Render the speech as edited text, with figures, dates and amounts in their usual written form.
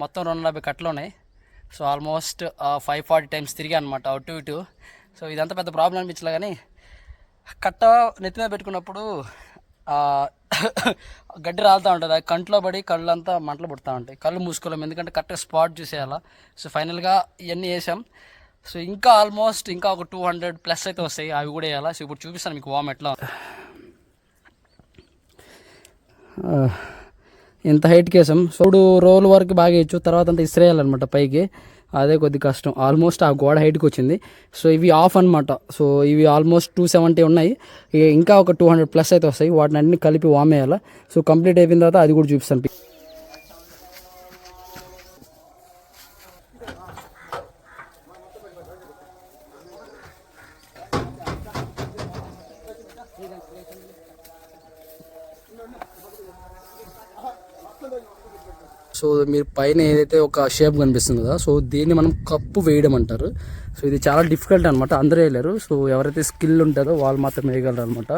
మొత్తం 250 కట్టలు ఉన్నాయి. సో ఆల్మోస్ట్ 540 టైమ్స్ తిరిగా అనమాట అటు ఇటు. సో ఇదంతా పెద్ద ప్రాబ్లం అనిపించలే, కానీ కట్ట నెత్తి మీద పెట్టుకున్నప్పుడు గడ్డి రాలుతూ ఉంటుంది, అది కంట్లో పడి కళ్ళంతా మంటలు పుడుతూ ఉంటాయి. కళ్ళు మూసుకోలేము, ఎందుకంటే కరెక్ట్గా స్పాట్ చూసేయాలా. సో ఫైనల్గా ఇవన్నీ వేసాం. సో ఇంకా ఆల్మోస్ట్ ఇంకా ఒక 200+ అయితే వస్తాయి, అవి కూడా వేయాలా. సో ఇప్పుడు చూపిస్తాను మీకు వామ్ ఎట్లా. ఎంత హైట్కి వేసాం. సో ఇప్పుడు రోల్ వరకు బాగా వేయచ్చు, తర్వాత అంతా ఇసిరేయాలన్నమాట పైకి. అదే కొద్ది కష్టం. ఆల్మోస్ట్ ఆ గోడ హైట్కి వచ్చింది. సో ఇవి ఆఫ్ అనమాట. సో ఇవి ఆల్మోస్ట్ 270 ఉన్నాయి, ఇంకా ఒక 200+ అయితే వస్తాయి. వాటిని అన్ని కలిపి వామేయాలి. సో కంప్లీట్ అయిపోయిన తర్వాత అది కూడా చూపిస్తాను. సో మీరు పైన ఏదైతే ఒక షేప్ కనిపిస్తుంది కదా, సో దీన్ని మనం కప్పు వేయడం అంటారు. సో ఇది చాలా డిఫికల్ట్ అనమాట, అందరూ వేయలేరు. సో ఎవరైతే స్కిల్ ఉంటుందో వాళ్ళు మాత్రం వేయగలరు అనమాట.